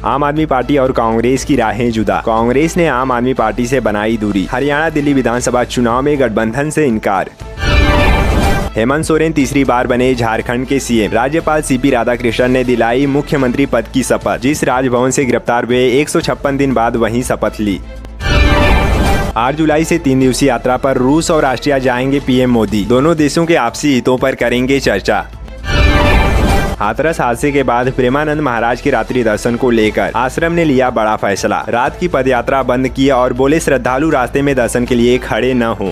आम आदमी पार्टी और कांग्रेस की राहें जुदा। कांग्रेस ने आम आदमी पार्टी से बनाई दूरी। हरियाणा दिल्ली विधानसभा चुनाव में गठबंधन से इनकार। हेमंत सोरेन तीसरी बार बने झारखंड के सीएम। राज्यपाल सीपी राधाकृष्णन ने दिलाई मुख्यमंत्री पद की शपथ। जिस राजभवन से गिरफ्तार हुए 156 दिन बाद वहीं शपथ ली। 8 जुलाई से 3 दिवसीय यात्रा पर रूस और ऑस्ट्रिया जाएंगे पीएम मोदी। दोनों देशों के आपसी हितों पर करेंगे चर्चा। हाथरस हादसे के बाद प्रेमानंद महाराज के रात्रि दर्शन को लेकर आश्रम ने लिया बड़ा फैसला। रात की पदयात्रा बंद की और बोले श्रद्धालु रास्ते में दर्शन के लिए खड़े न हों।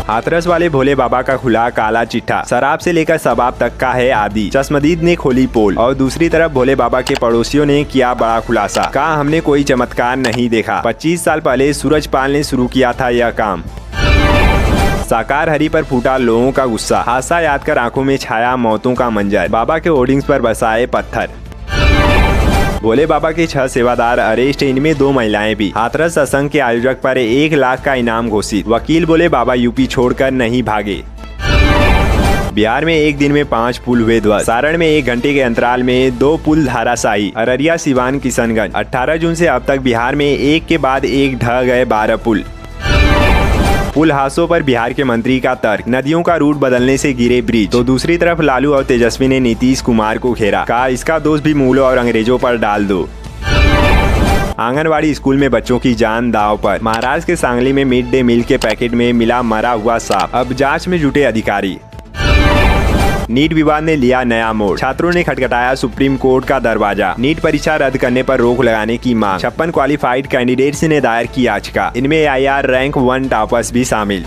हाथरस वाले भोले बाबा का खुला काला चिट्ठा। शराब से लेकर शबाब तक का है आदि। चश्मदीद ने खोली पोल और दूसरी तरफ भोले बाबा के पड़ोसियों ने किया बड़ा खुलासा। कहा हमने कोई चमत्कार नहीं देखा। 25 साल पहले सूरजपाल ने शुरू किया था यह काम। साकार हरी पर फूटा लोगों का गुस्सा। हादसा याद कर आंखों में छाया मौतों का मंजर। बाबा के होर्डिंग्स पर बरसाए पत्थर। भोले बाबा के 6 सेवादार अरेस्ट, इनमें 2 महिलाएं भी। हाथरस सत्संग के आयोजक पर 1 लाख का इनाम घोषित। वकील बोले बाबा यूपी छोड़कर नहीं भागे। बिहार में एक दिन में 5 पुल हुए ध्वस्त। सारण में 1 घंटे के अंतराल में 2 पुल धाराशायी। अररिया, सिवान, किशनगंज। 18 जून से अब तक बिहार में एक के बाद एक ढह गए 12 पुल। पुल हादसों पर बिहार के मंत्री का तर्क। नदियों का रूट बदलने से गिरे ब्रिज। तो दूसरी तरफ लालू और तेजस्वी ने नीतीश कुमार को घेरा। कहा इसका दोष भी मुगलों और अंग्रेजों पर डाल दो। आंगनवाड़ी स्कूल में बच्चों की जान दांव पर। महाराष्ट्र के सांगली में मिड डे मील के पैकेट में मिला मरा हुआ सांप। अब जांच में जुटे अधिकारी। नीट विवाद ने लिया नया मोड़। छात्रों ने खटखटाया सुप्रीम कोर्ट का दरवाजा। नीट परीक्षा रद्द करने पर रोक लगाने की मांग। 56 क्वालिफाइड कैंडिडेट्स ने दायर की याचिका। इनमें AIR रैंक 1 टॉपर्स भी शामिल।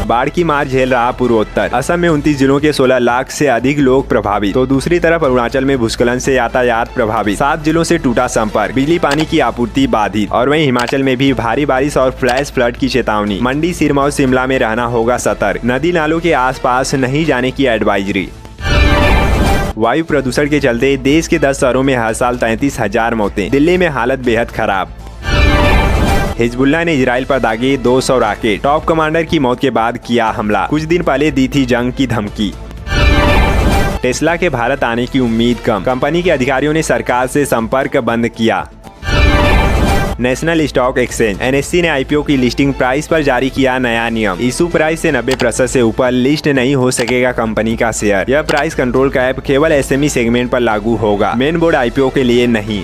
बाढ़ की मार झेल रहा पूर्वोत्तर। असम में 29 जिलों के 16 लाख से अधिक लोग प्रभावित। तो दूसरी तरफ अरुणाचल में भूस्खलन से यातायात प्रभावित। 7 जिलों से टूटा संपर्क। बिजली पानी की आपूर्ति बाधित। और वहीं हिमाचल में भी भारी बारिश और फ्लैश फ्लड की चेतावनी। मंडी, सिरमौर, शिमला में रहना होगा सतर्क। नदी नालों के आसपास नहीं जाने की एडवाइजरी। वायु प्रदूषण के चलते देश के 10 शहरों में हर साल 33,000 मौतें। दिल्ली में हालत बेहद खराब। हिजबुल्लाह ने इजराइल पर दागे 200 रॉकेट। टॉप कमांडर की मौत के बाद किया हमला। कुछ दिन पहले दी थी जंग की धमकी। टेस्ला के भारत आने की उम्मीद कम। कंपनी के अधिकारियों ने सरकार से संपर्क बंद किया। नेशनल स्टॉक एक्सचेंज NSE ने IPO की लिस्टिंग प्राइस पर जारी किया नया नियम। इशू प्राइस से 90% से ऊपर लिस्ट नहीं हो सकेगा कंपनी का शेयर। यह प्राइस कंट्रोल कैप केवल SME सेगमेंट पर लागू होगा, मेन बोर्ड IPO के लिए नहीं।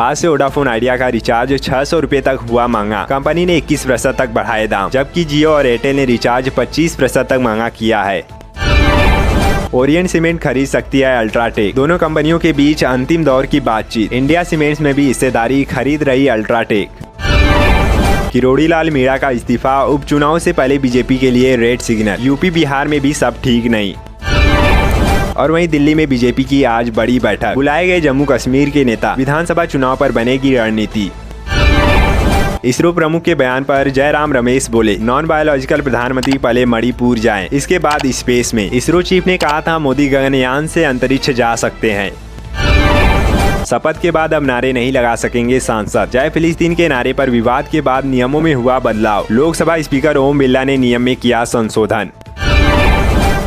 आज से वोडाफोन आइडिया का रिचार्ज 600 रुपए तक हुआ महंगा। कंपनी ने 21% तक बढ़ाए दाम, जबकि जियो और एयरटेल ने रिचार्ज 25% तक महंगा किया है। ओरिएंट सीमेंट खरीद सकती है अल्ट्राटेक। दोनों कंपनियों के बीच अंतिम दौर की बातचीत। इंडिया सीमेंट्स में भी हिस्सेदारी खरीद रही अल्ट्राटेक। किरोड़ी लाल मीणा का इस्तीफा। उपचुनाव से पहले बीजेपी के लिए रेड सिग्नल। यूपी बिहार में भी सब ठीक नहीं। और वहीं दिल्ली में बीजेपी की आज बड़ी बैठक। बुलाए गए जम्मू कश्मीर के नेता। विधानसभा चुनाव पर बनेगी रणनीति। इसरो प्रमुख के बयान पर जयराम रमेश बोले नॉन बायोलॉजिकल प्रधानमंत्री पहले मणिपुर जाएं, इसके बाद स्पेस में। इसरो चीफ ने कहा था मोदी गगनयान से अंतरिक्ष जा सकते हैं। शपथ के बाद अब नारे नहीं लगा सकेंगे सांसद। जय फिलिस्तीन के नारे पर विवाद के बाद नियमों में हुआ बदलाव। लोकसभा स्पीकर ओम बिरला ने नियम में किया संशोधन।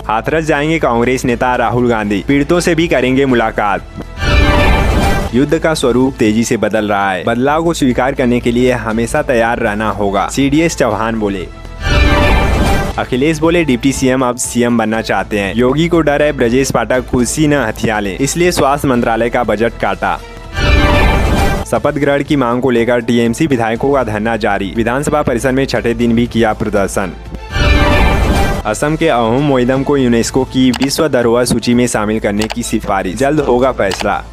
हाथरस जाएंगे कांग्रेस नेता राहुल गांधी। पीड़ितों से भी करेंगे मुलाकात। युद्ध का स्वरूप तेजी से बदल रहा है। बदलाव को स्वीकार करने के लिए हमेशा तैयार रहना होगा, CDS चौहान बोले। अखिलेश बोले डिप्टी CM अब CM बनना चाहते हैं। योगी को डर है ब्रजेश पाठक कुर्सी न हथिया लें, इसलिए स्वास्थ्य मंत्रालय का बजट काटा। शपथ ग्रहण की मांग को लेकर TMC विधायकों का धरना जारी। विधानसभा परिसर में 6ठे दिन भी किया प्रदर्शन। असम के अहोम मोइदम को यूनेस्को की विश्व धरोहर सूची में शामिल करने की सिफारिश। जल्द होगा फैसला।